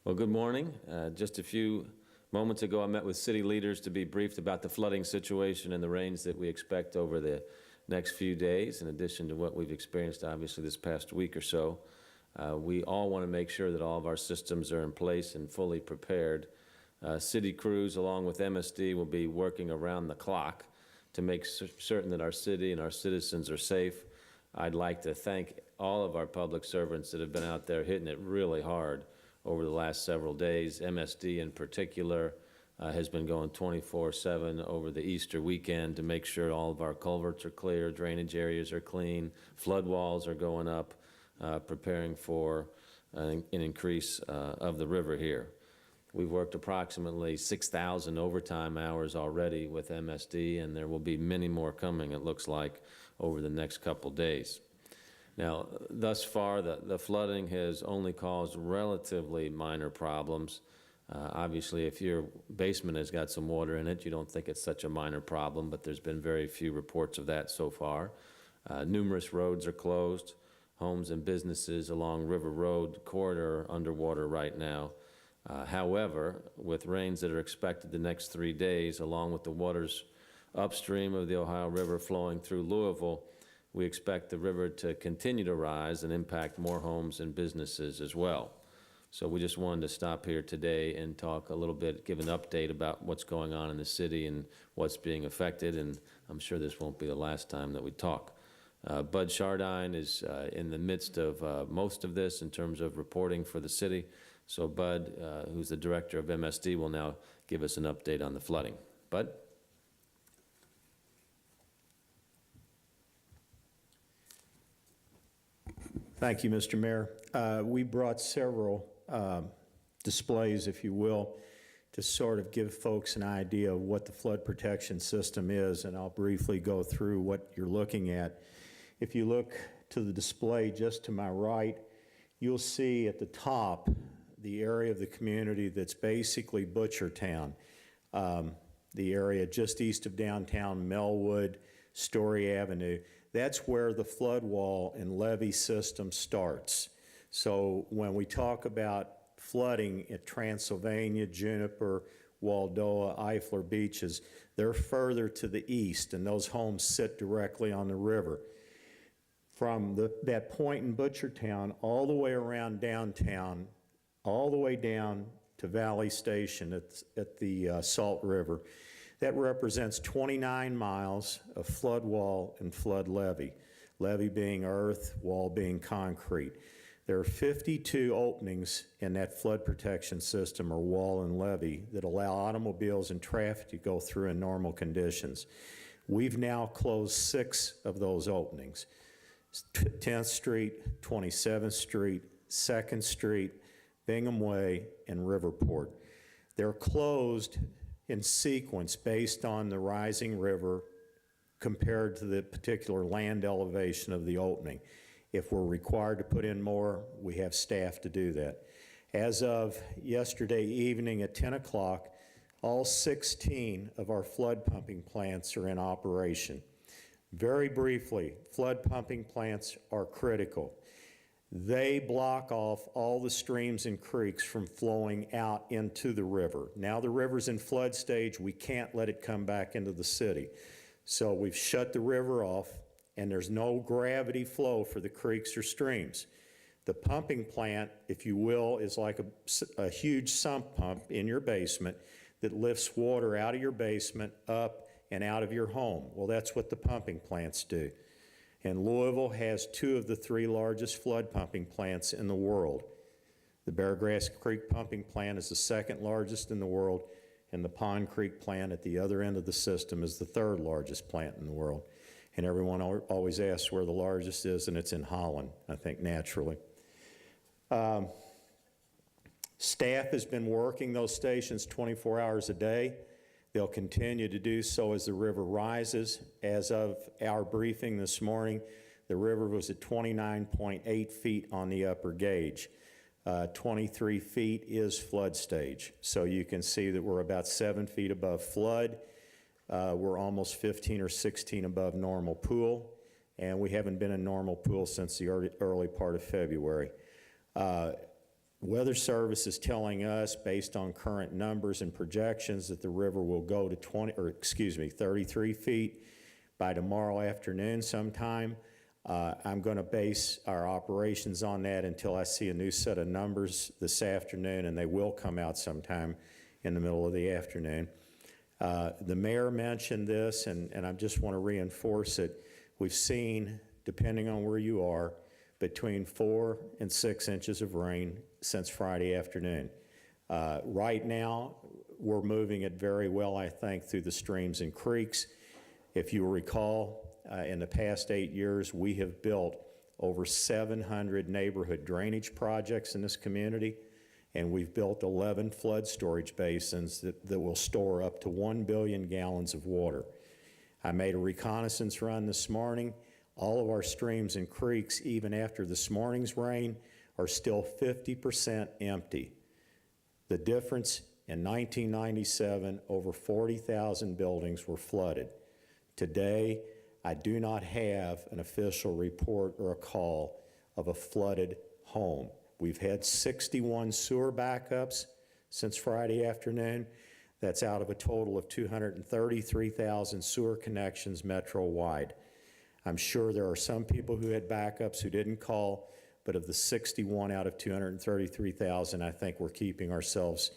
Well, good morning. Just a few moments ago, I met with city leaders to be briefed about the flooding situation and the rains that we expect over the next few days, in addition to what we've experienced, obviously, this past week or so. We all want to make sure that all of our systems are in place and fully prepared. City crews, along with MSD, will be working around the clock to make certain that our city and our citizens are safe. I'd like to thank all of our public servants that have been out there hitting it really hard over the last several days. MSD in particular has been going 24/7 over the Easter weekend to make sure all of our culverts are clear, drainage areas are clean, flood walls are going up, preparing for an increase of the river here. We've worked approximately 6,000 overtime hours already with MSD, and there will be many more coming, it looks like, over the next couple days. Now, thus far, the flooding has only caused relatively minor problems. Obviously, if your basement has got some water in it, you don't think it's such a minor problem, but there's been very few reports of that so far. Numerous roads are closed. Homes and businesses along River Road corridor are underwater right now. However, with rains that are expected the next 3 days, along with the waters upstream of the Ohio River flowing through Louisville, we expect the river to continue to rise and impact more homes and businesses as well. So we just wanted to stop here today and talk a little bit, give an update about what's going on in the city and what's being affected, and I'm sure this won't be the last time that we talk. Bud Chardine is in the midst of most of this in terms of reporting for the city. So Bud, who's the director of MSD, will now give us an update on the flooding. Bud? Thank you, Mr. Mayor. We brought several displays, if you will, to sort of give folks an idea of what the flood protection system is, and I'll briefly go through what you're looking at. If you look to the display just to my right, you'll see at the top the area of the community that's basically Butchertown, the area just east of downtown Melwood, Story Avenue. That's where the flood wall and levee system starts. So when we talk about flooding at Transylvania, Juniper, Waldoa, Eifler beaches, they're further to the east, and those homes sit directly on the river. From that point in Butchertown all the way around downtown, all the way down to Valley Station at the Salt River, that represents 29 miles of flood wall and flood levee. Levee being earth, wall being concrete. There are 52 openings in that flood protection system, or wall and levee, that allow automobiles and traffic to go through in normal conditions. We've now closed 6 of those openings. 10th Street, 27th Street, 2nd Street, Bingham Way, and Riverport. They're closed in sequence based on the rising river compared to the particular land elevation of the opening. If we're required to put in more, we have staff to do that. As of yesterday evening at 10 o'clock, all 16 of our flood pumping plants are in operation. Very briefly, flood pumping plants are critical. They block off all the streams and creeks from flowing out into the river. Now the river's in flood stage, we can't let it come back into the city. So we've shut the river off, and there's no gravity flow for the creeks or streams. The pumping plant, if you will, is like a huge sump pump in your basement that lifts water out of your basement, up and out of your home. Well, that's what the pumping plants do. And Louisville has 2 of the 3 largest flood pumping plants in the world. The Beargrass Creek pumping plant is the 2nd largest in the world, and the Pond Creek plant at the other end of the system is the 3rd largest plant in the world. And everyone always asks where the largest is, and it's in Holland, I think, naturally. Staff has been working those stations 24 hours a day. They'll continue to do so as the river rises. As of our briefing this morning, the river was at 29.8 feet on the upper gauge. 23 feet is flood stage. So you can see that we're about 7 feet above flood. We're almost 15 or 16 above normal pool, and we haven't been in normal pool since the early part of February. Weather Service is telling us, based on current numbers and projections, that the river will go to 33 feet by tomorrow afternoon sometime. I'm going to base our operations on that until I see a new set of numbers this afternoon, and they will come out sometime in the middle of the afternoon. The mayor mentioned this, and I just want to reinforce it. We've seen, depending on where you are, between 4 and 6 inches of rain since Friday afternoon. Right now, we're moving it very well, I think, through the streams and creeks. If you recall, in the past 8 years, we have built over 700 neighborhood drainage projects in this community, and we've built 11 flood storage basins that will store up to 1 billion gallons of water. I made a reconnaissance run this morning. All of our streams and creeks, even after this morning's rain, are still 50% empty. The difference, in 1997, over 40,000 buildings were flooded. Today, I do not have an official report or a call of a flooded home. We've had 61 sewer backups since Friday afternoon. That's out of a total of 233,000 sewer connections metro-wide. I'm sure there are some people who had backups who didn't call, but of the 61 out of 233,000, I think we're keeping ourselves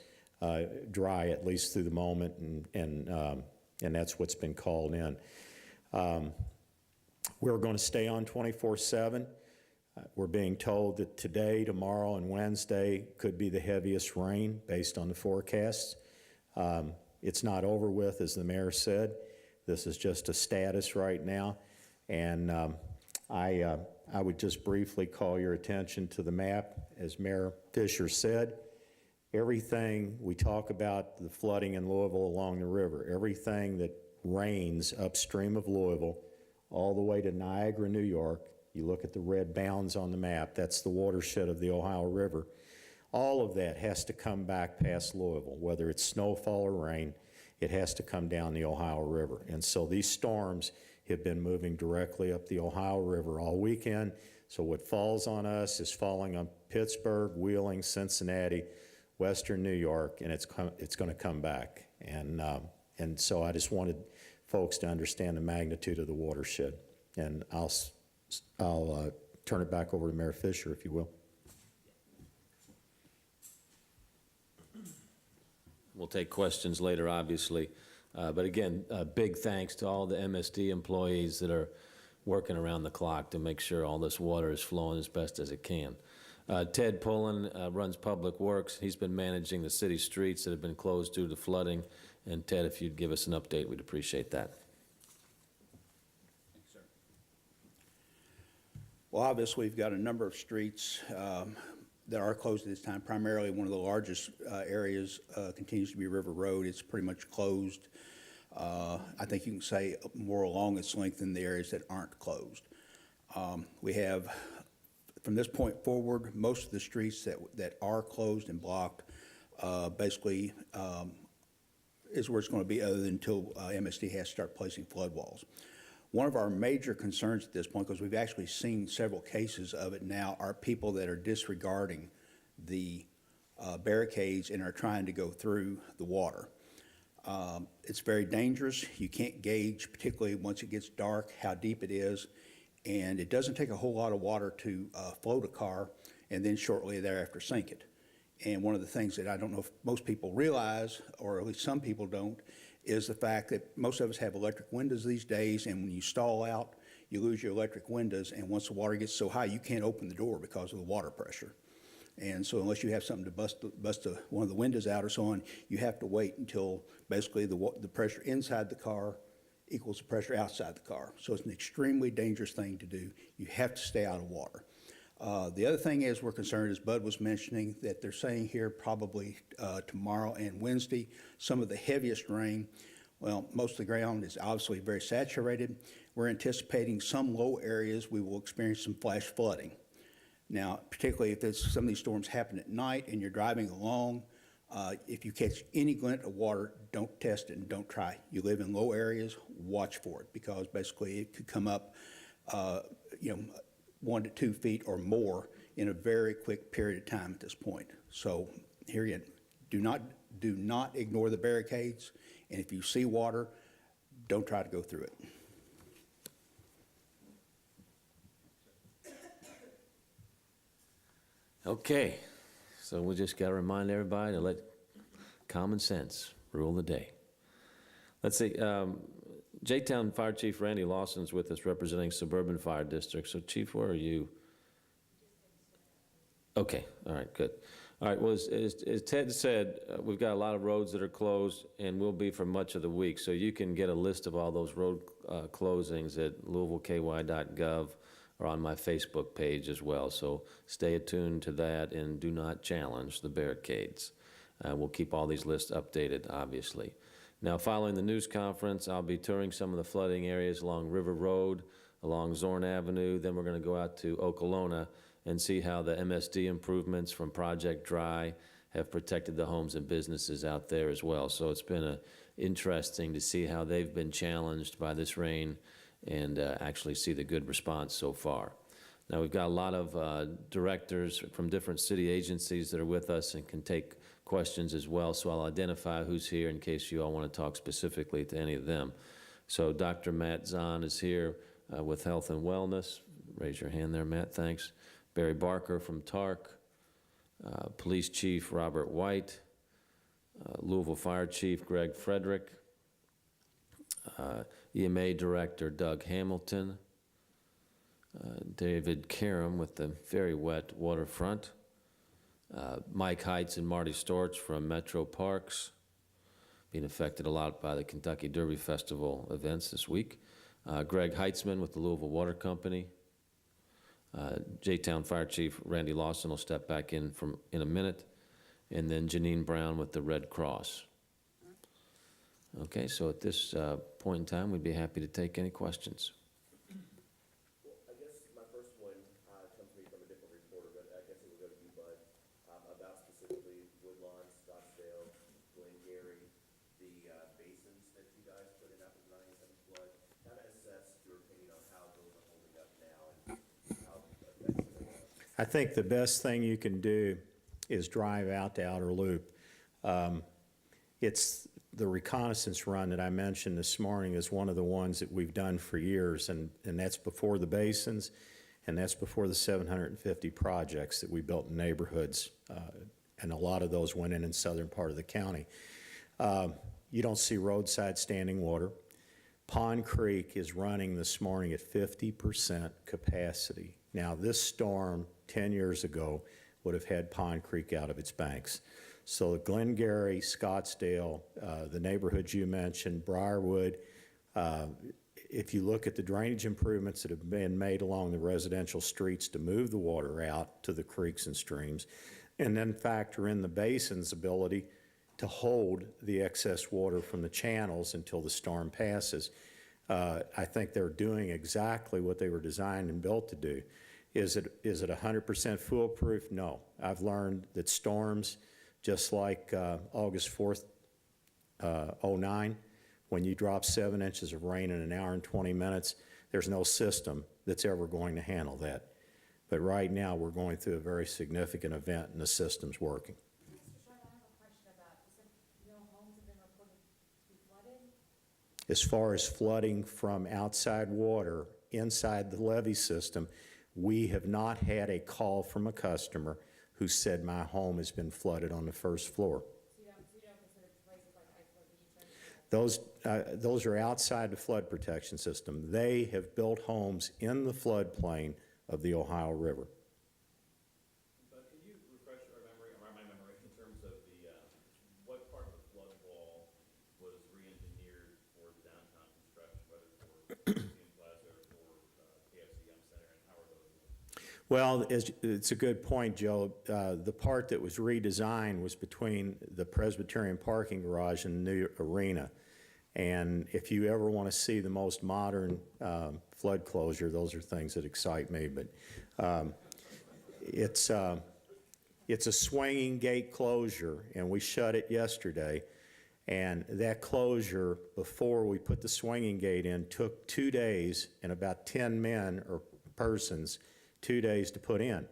dry, at least through the moment, and that's what's been called in. We're going to stay on 24/7. We're being told that today, tomorrow, and Wednesday could be the heaviest rain based on the forecasts. It's not over with, as the mayor said. This is just a status right now. And I would just briefly call your attention to the map. As Mayor Fisher said, everything we talk about, the flooding in Louisville along the river, everything that rains upstream of Louisville all the way to Niagara, New York, you look at the red bounds on the map, that's the watershed of the Ohio River. All of that has to come back past Louisville, whether it's snowfall or rain, it has to come down the Ohio River. And so these storms have been moving directly up the Ohio River all weekend. So what falls on us is falling on Pittsburgh, Wheeling, Cincinnati, Western New York, and it's going to come back. And so I just wanted folks to understand the magnitude of the watershed. And I'll turn it back over to Mayor Fisher, if you will. We'll take questions later, obviously. But again, big thanks to all the MSD employees that are working around the clock to make sure all this water is flowing as best as it can. Ted Pullen runs Public Works. He's been managing the city streets that have been closed due to flooding. And Ted, if you'd give us an update, we'd appreciate that. Thanks, sir. Well, obviously, we've got a number of streets that are closed at this time. Primarily, one of the largest areas continues to be River Road. It's pretty much closed. I think you can say more along its length than the areas that aren't closed. We have, from this point forward, most of the streets that are closed and blocked basically is where it's going to be, other than until MSD has to start placing flood walls. One of our major concerns at this point, because we've actually seen several cases of it now, are people that are disregarding the barricades and are trying to go through the water. It's very dangerous. You can't gauge, particularly once it gets dark, how deep it is, and it doesn't take a whole lot of water to float a car and then shortly thereafter sink it. And one of the things that I don't know if most people realize, or at least some people don't, is the fact that most of us have electric windows these days, and when you stall out, you lose your electric windows, and once the water gets so high, you can't open the door because of the water pressure. And so unless you have something to bust one of the windows out or so on, you have to wait until basically the pressure inside the car equals the pressure outside the car. So it's an extremely dangerous thing to do. You have to stay out of water. The other thing is we're concerned, as Bud was mentioning, that they're saying here probably tomorrow and Wednesday, some of the heaviest rain. Well, most of the ground is obviously very saturated. We're anticipating some low areas we will experience some flash flooding. Now, particularly if some of these storms happen at night and you're driving along, if you catch any glint of water, don't test it and don't try. You live in low areas, watch for it, because basically it could come up, 1 to 2 feet or more in a very quick period of time at this point. So here again, do not ignore the barricades, and if you see water, don't try to go through it. Okay, so we just got to remind everybody to let common sense rule the day. Let's see, J-Town Fire Chief Randy Lawson's with us representing Suburban Fire District. So Chief, where are you? Okay, all right, good. All right, well, as Ted said, we've got a lot of roads that are closed and will be for much of the week. So you can get a list of all those road closings at louisvilleky.gov or on my Facebook page as well. So stay attuned to that and do not challenge the barricades. We'll keep all these lists updated, obviously. Now, following the news conference, I'll be touring some of the flooding areas along River Road, along Zorn Avenue. Then we're going to go out to Okolona and see how the MSD improvements from Project Dry have protected the homes and businesses out there as well. So it's been interesting to see how they've been challenged by this rain and actually see the good response so far. Now, we've got a lot of directors from different city agencies that are with us and can take questions as well, so I'll identify who's here in case you all want to talk specifically to any of them. So Dr. Matt Zahn is here with Health and Wellness. Raise your hand there, Matt, thanks. Barry Barker from TARC, Police Chief Robert White, Louisville Fire Chief Greg Frederick, EMA Director Doug Hamilton, David Karam with the very wet waterfront, Mike Heitz and Marty Storch from Metro Parks, being affected a lot by the Kentucky Derby Festival events this week, Greg Heitzman with the Louisville Water Company, J-Town Fire Chief Randy Lawson will step back in a minute, and then Janine Brown with the Red Cross. Okay, so at this point in time, we'd be happy to take any questions. Well, I guess my first one comes to me from a different reporter, but I guess it would go to you, Bud, about specifically Woodlawn, Scottsdale, Glengarry, the basins that you guys put in after the 97 flood. Kind of assess your opinion on how those are holding up now and how effective they are. I think the best thing you can do is drive out to Outer Loop. It's the reconnaissance run that I mentioned this morning is one of the ones that we've done for years, and that's before the basins, and that's before the 750 projects that we built in neighborhoods, and a lot of those went in southern part of the county. You don't see roadside standing water. Pond Creek is running this morning at 50% capacity. Now, this storm 10 years ago would have had Pond Creek out of its banks. So Glengarry, Scottsdale, the neighborhoods you mentioned, Briarwood, if you look at the drainage improvements that have been made along the residential streets to move the water out to the creeks and streams, and then factor in the basin's ability to hold the excess water from the channels until the storm passes, I think they're doing exactly what they were designed and built to do. Is it 100% foolproof? No. I've learned that storms, just like August 4th, 09, when you drop 7 inches of rain in an hour and 20 minutes, there's no system that's ever going to handle that. But right now, we're going through a very significant event, and the system's working. Mr. Sharp, I have a question about, you said no homes have been reported to be flooded? As far as flooding from outside water inside the levee system, we have not had a call from a customer who said my home has been flooded on the first floor. So you don't consider places like Iceland Beach? Those are outside the flood protection system. They have built homes in the floodplain of the Ohio River. But can you refresh our memory, or my memory, in terms of the, what part of the flood wall was re-engineered for the downtown construction, whether for Museum Plaza or for KFC Yum Center, and how are those doing? Well, it's a good point, Joe. The part that was redesigned was between the Presbyterian parking garage and the new arena. And if you ever want to see the most modern flood closure, those are things that excite me. But it's a swinging gate closure, and we shut it yesterday. And that closure, before we put the swinging gate in, took 2 days and about 10 men or persons 2 days to put in.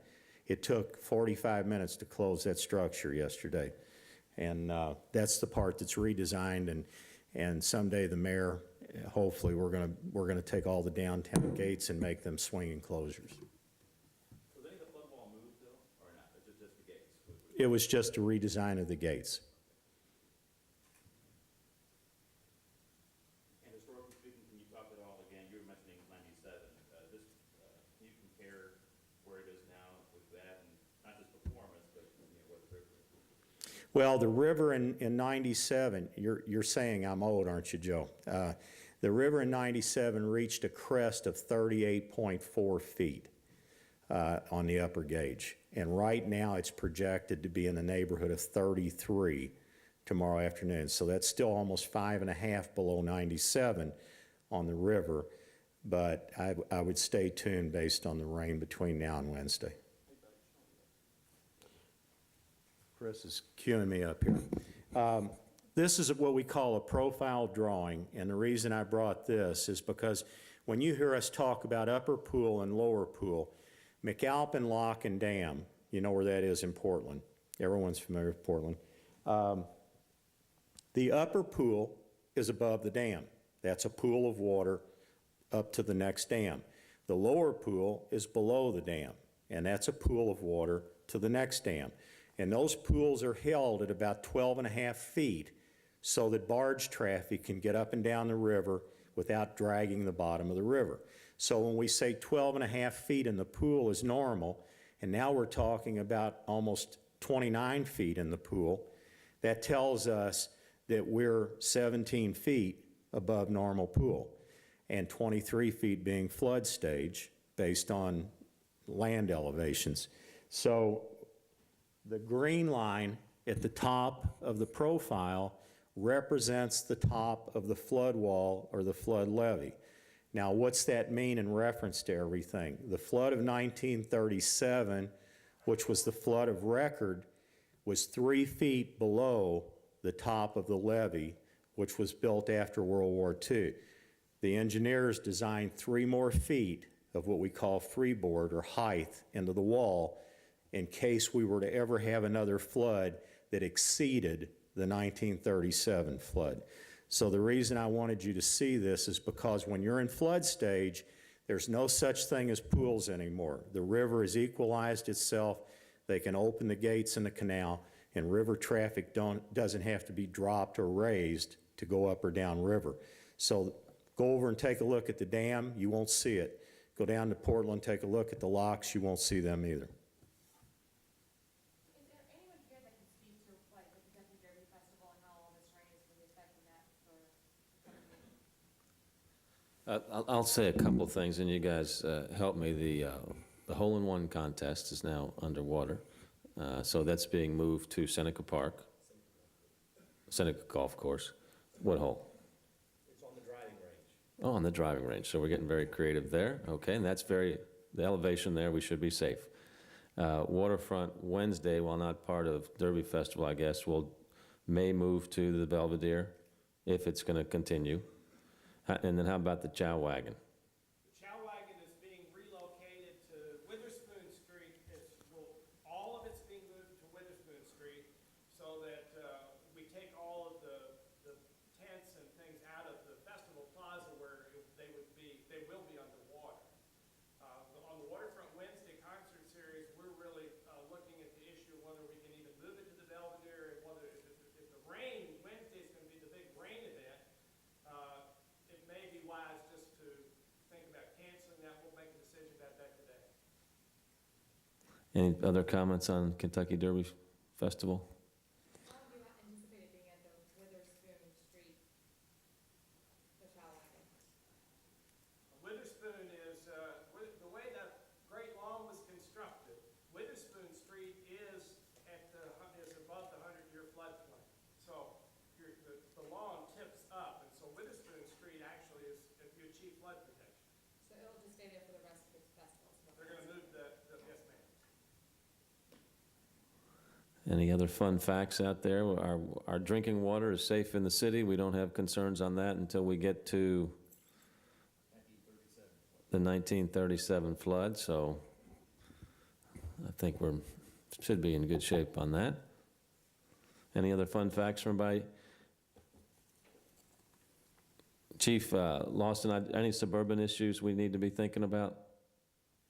It took 45 minutes to close that structure yesterday. And that's the part that's redesigned, and someday the mayor, hopefully, we're gonna take all the downtown gates and make them swing enclosures. Was any of the flood wall moved, though, or not? Is it just the gates? It was just a redesign of the gates. And historically speaking, can you talk at all, again, you were mentioning 97, can you compare where it is now with that, and not just performance, but, where the river is? Well, the river in 97, you're saying I'm old, aren't you, Joe? The river in 97 reached a crest of 38.4 feet on the upper gauge. And right now, it's projected to be in the neighborhood of 33 tomorrow afternoon. So that's still almost 5.5 below 97 on the river. But I would stay tuned based on the rain between now and Wednesday. Chris is queuing me up here. This is what we call a profile drawing, and the reason I brought this is because when you hear us talk about upper pool and lower pool, McAlpin Lock and Dam, you know where that is in Portland. Everyone's familiar with Portland. The upper pool is above the dam. That's a pool of water up to the next dam. The lower pool is below the dam, and that's a pool of water to the next dam. And those pools are held at about 12.5 feet so that barge traffic can get up and down the river without dragging the bottom of the river. So when we say 12.5 feet in the pool is normal, and now we're talking about almost 29 feet in the pool, that tells us that we're 17 feet above normal pool, and 23 feet being flood stage based on land elevations. So the green line at the top of the profile represents the top of the flood wall or the flood levee. Now, what's that mean in reference to everything? The flood of 1937, which was the flood of record, was 3 feet below the top of the levee, which was built after World War II. The engineers designed 3 more feet of what we call freeboard or height into the wall in case we were to ever have another flood that exceeded the 1937 flood. So the reason I wanted you to see this is because when you're in flood stage, there's no such thing as pools anymore. The river has equalized itself. They can open the gates in the canal, and river traffic doesn't have to be dropped or raised to go up or down river. So go over and take a look at the dam. You won't see it. Go down to Portland, take a look at the locks. You won't see them either. Is there anyone here that can speak to, like, the Kentucky Derby Festival and how all this rain is going to be affecting that for coming week? I'll say a couple of things, and you guys help me. The hole-in-one contest is now underwater, so that's being moved to Seneca Park, Seneca Golf Course. What hole? It's on the driving range. Oh, on the driving range. So we're getting very creative there. Okay, and that's the elevation there, we should be safe. Waterfront Wednesday, while not part of Derby Festival, I guess, may move to the Belvedere if it's going to continue. And then how about the Chow Wagon? The Chow Wagon is being relocated to Witherspoon Street. All of it's being moved to Witherspoon Street so that we take all of the tents and things out of the festival plaza where they will be underwater. On the Waterfront Wednesday concert series, we're really looking at the issue of whether we can even move it to the Belvedere, and whether if the rain, Wednesday is going to be the big rain event, it may be wise just to think about canceling that. We'll make a decision about that today. Any other comments on Kentucky Derby Festival? How do you anticipate it being at the Witherspoon Street, the Chow Wagon? Witherspoon is, the way that Great Lawn was constructed, Witherspoon Street is above the 100-year floodplain. So the lawn tips up, and so Witherspoon Street actually is, if you achieve flood protection. So it'll just stay there for the rest of its festival? They're going to move yes, ma'am. Any other fun facts out there? Our drinking water is safe in the city. We don't have concerns on that until we get to the 1937 flood. So I think should be in good shape on that. Any other fun facts from anybody? Chief Lawson, any suburban issues we need to be thinking about?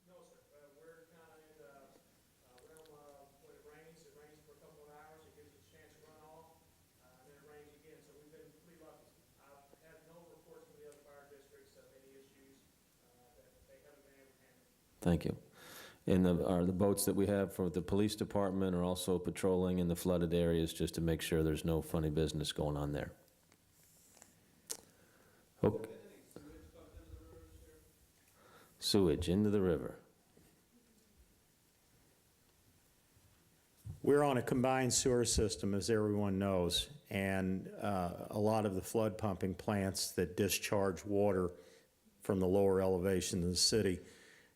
No, sir. We're kind of in the realm of when it rains for a couple of hours, it gives us a chance to run off, then it rains again, so we've been pretty lucky. I've had no reports from the other fire districts of any issues that they haven't been able to handle. Thank you. And are the boats that we have for the police department are also patrolling in the flooded areas just to make sure there's no funny business going on there? Okay. Sewage into the river. We're on a combined sewer system, as everyone knows, and a lot of the flood pumping plants that discharge water from the lower elevation of the city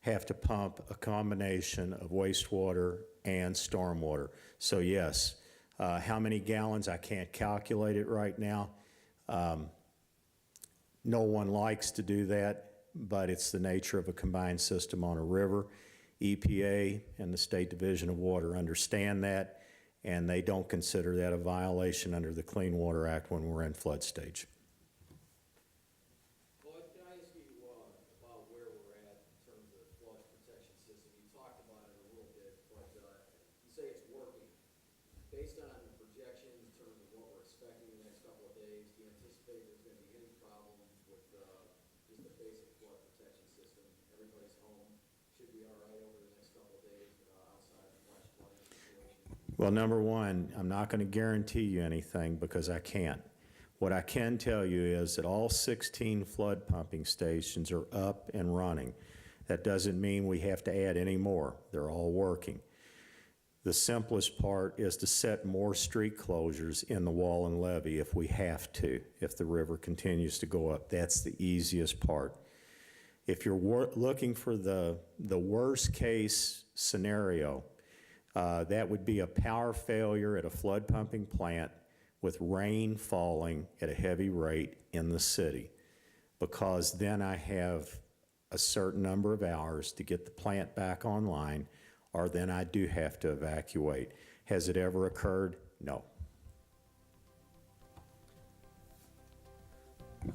have to pump a combination of wastewater and stormwater. So yes, how many gallons, I can't calculate it right now. No one likes to do that, but it's the nature of a combined system on a river. EPA and the State Division of Water understand that, and they don't consider that a violation under the Clean Water Act when we're in flood stage. Bud, can I ask you about where we're at in terms of the flood protection system? You talked about it a little bit, but you say it's working. Based on the projections in terms of what we're expecting in the next couple of days, do you anticipate there's going to be any problems with just the basic flood protection system? Everybody's home should be all right over the next couple of days outside of the flash flooding situation? Well, number one, I'm not going to guarantee you anything because I can't. What I can tell you is that all 16 flood pumping stations are up and running. That doesn't mean we have to add any more. They're all working. The simplest part is to set more street closures in the wall and levee if we have to, if the river continues to go up. That's the easiest part. If you're looking for the worst case scenario, that would be a power failure at a flood pumping plant with rain falling at a heavy rate in the city, because then I have a certain number of hours to get the plant back online, or then I do have to evacuate. Has it ever occurred? No.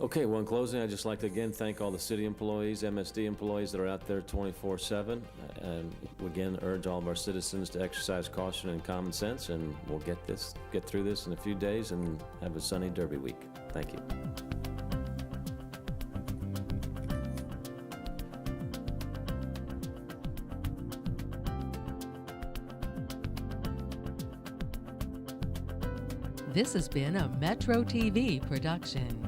Okay, well, in closing, I'd just like to again thank all the city employees, MSD employees that are out there 24/7, and again urge all of our citizens to exercise caution and common sense, and we'll get through this in a few days and have a sunny Derby week. Thank you. This has been a Metro TV production.